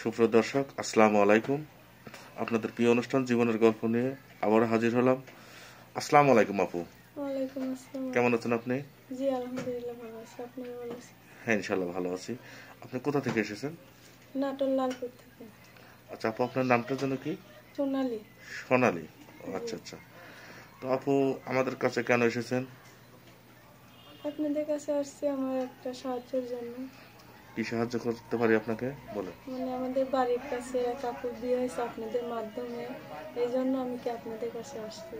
সুপ্রিয় দর্শক, আসসালামু আলাইকুম। আপনাদের প্রিয় অনুষ্ঠান জীবনের গল্প নিয়ে আবার হাজির হলাম। আসসালামু আলাইকুম আপু। ওয়ালাইকুম আসসালাম। কেমন আছেন আপনি? জি আলহামদুলিল্লাহ ভালো আছি। আপনি ভালো আছেন? হ্যাঁ, ইনশাল্লাহ ভালো আছি। আপনি কোথা থেকে এসেছেন? নাটোর লালপুর থেকে। আচ্ছা আপু, আপনার নামটা যেন কি? সোনালী। সোনালী। আচ্ছা আচ্ছা। তো আপু, আমাদের কাছে কেন এসেছেন? আপনাদের কাছে আসছি আমার একটা সাহায্যের জন্য। কি সাহায্য করতে পারি আপনাকে, বলে? আমাদের বাড়ির কাছে এক আপুর বিয়ে হয়েছে আপনাদের মাধ্যমে, এই জন্য আমি কি আপনাদের কাছে আসছি।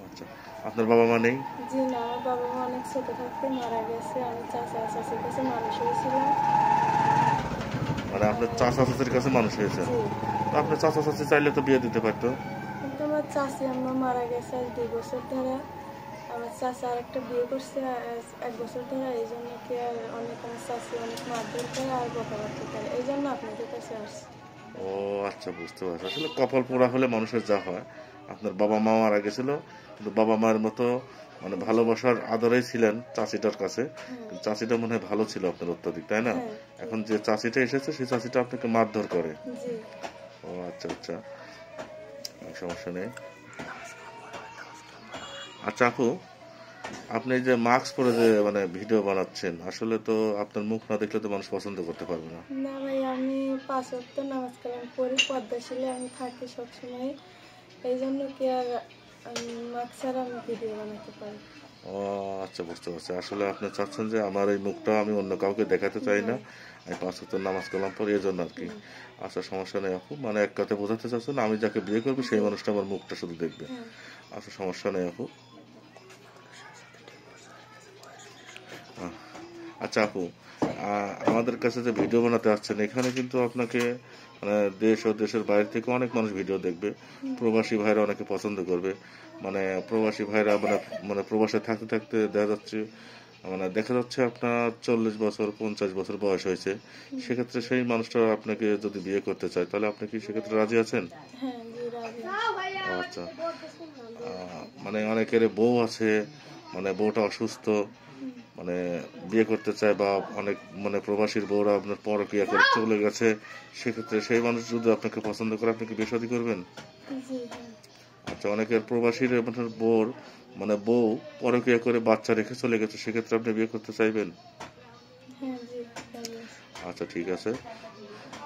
আচ্ছা, আপনার বাবা মা নেই? জি না, আমার বাবা মা অনেক ছোট থাকতে মারা গেছে। আমি চাচা চাচির কাছে মানুষ হয়েছিলাম। মানে আপনার চাচা চাচির কাছে মানুষ হয়েছে? জি। তো আপনার চাচা চাচি চাইলে তো বিয়ে দিতে পারতো। কিন্তু আমার চাচি আম্মা মারা গেছে আজ 2 বছর ধরে। আমার চাচা আরেকটা বিয়ে করছে 1 বছর ধরে, এই জন্য কি আর অনেক আমার চাচি অনেক মারধর করে আর বকাবাকি করে, এই জন্য আপনাদের কাছে আসছি। ও আচ্ছা, বুঝতে পারছি। আসলে কপাল পোড়া হলে মানুষের যা হয়, আপনার বাবা মা মারা গেছিল, কিন্তু বাবা মায়ের মতো মানে ভালোবাসার আদরেই ছিলেন চাচিটার কাছে। চাচিটা মনে হয় ভালো ছিল আপনার অত্যাধিক, তাই না? এখন যে চাচিটা এসেছে সেই চাচিটা আপনাকে মারধর করে। ও আচ্ছা আচ্ছা, সমস্যা নেই। আচ্ছা আপু, আপনি যে মাস্ক পরে যে মানে ভিডিও বানাচ্ছেন, আসলে তো আপনার মুখ না দেখলে তো মানুষ পছন্দ করতে পারবে না। না ভাই, আমি 5 ওয়াক্ত নামাজ কালাম পড়ি, পর্দাশীলে আমি থাকি সবসময়, এই জন্য কি আর মাস্ক ছাড়া আমি ভিডিও বানাতে পারি। ও আচ্ছা, বুঝতে পারছি। আসলে আপনি চাচ্ছেন যে আমার এই মুখটা আমি অন্য কাউকে দেখাতে চাই না, আমি 5 ওয়াক্ত নামাজ কালাম পড়ি, এই জন্য আর কি। আচ্ছা, সমস্যা নেই আপু, মানে এক কথা বোঝাতে চাচ্ছেন আমি যাকে বিয়ে করবো সেই মানুষটা আমার মুখটা শুধু দেখবে। আচ্ছা, সমস্যা নেই আপু। আচ্ছা আপু, আমাদের কাছে যে ভিডিও বানাতে আসছেন, এখানে কিন্তু আপনাকে মানে দেশ ও দেশের বাইরে থেকে অনেক মানুষ ভিডিও দেখবে। প্রবাসী ভাইরা অনেকে পছন্দ করবে। মানে প্রবাসী ভাইরা মানে মানে প্রবাসে থাকতে থাকতে দেখা যাচ্ছে আপনার 40 বছর 50 বছর বয়স হয়েছে। সেক্ষেত্রে সেই মানুষটা আপনাকে যদি বিয়ে করতে চায়, তাহলে আপনি কি সেক্ষেত্রে রাজি আছেন? আচ্ছা, মানে অনেকের বউ আছে, মানে বউটা অসুস্থ, মানে বিয়ে করতে চায়, বা অনেক মানে প্রবাসীর বউরা আপনার পরকীয়া করে চলে গেছে, সেক্ষেত্রে সেই মানুষ যদি আপনাকে পছন্দ করে, আপনি কি বিয়ে শাদী করবেন? আচ্ছা, অনেকের প্রবাসীর আপনার বউ পরকীয়া করে বাচ্চা রেখে চলে গেছে, সেক্ষেত্রে আপনি বিয়ে করতে চাইবেন? আচ্ছা, ঠিক আছে,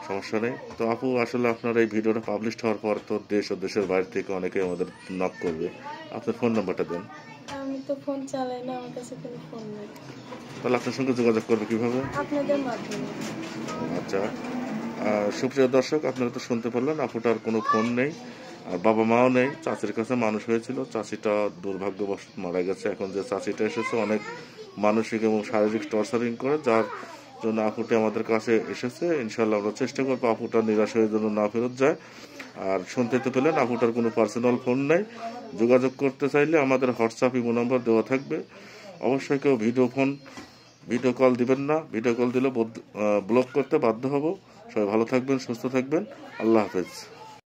সমস্যা নেই। তো আপু, আসলে আপনার এই ভিডিওটা পাবলিশ হওয়ার পর তো দেশ ও দেশের বাইরে থেকে অনেকে আমাদের নক করবে। আপনার ফোন নাম্বারটা দেন। আমি তো ফোন চালাই না, আমার কাছে কোনো ফোন নেই। তাহলে আপনার সঙ্গে যোগাযোগ করবে কিভাবে? আপনাদের মাধ্যমে। আচ্ছা, সুপ্রিয় দর্শক, আপনারা তো শুনতে পারলেন, আপুটার কোনো ফোন নেই, আর বাবা মাও নেই। চাচির কাছে মানুষ হয়েছিল, চাচিটা দুর্ভাগ্যবশত মারা গেছে। এখন যে চাচিটা এসেছে অনেক মানসিক এবং শারীরিক টর্চারিং করে, যার জন্য আপুটি আমাদের কাছে এসেছে। ইনশাল্লাহ আমরা চেষ্টা করবো আপুটা নিরাশ হয়ে যেন না ফেরত যায়। আর শুনতে তো পেলেন, আপুটার কোনো পার্সোনাল ফোন নেই। যোগাযোগ করতে চাইলে আমাদের হোয়াটসঅ্যাপ ইমো নাম্বার দেওয়া থাকবে। অবশ্যই কেউ ভিডিও কল দিবেন না, ভিডিও কল দিলে ব্লক করতে বাধ্য হব। সবাই ভালো থাকবেন, সুস্থ থাকবেন। আল্লাহ হাফেজ।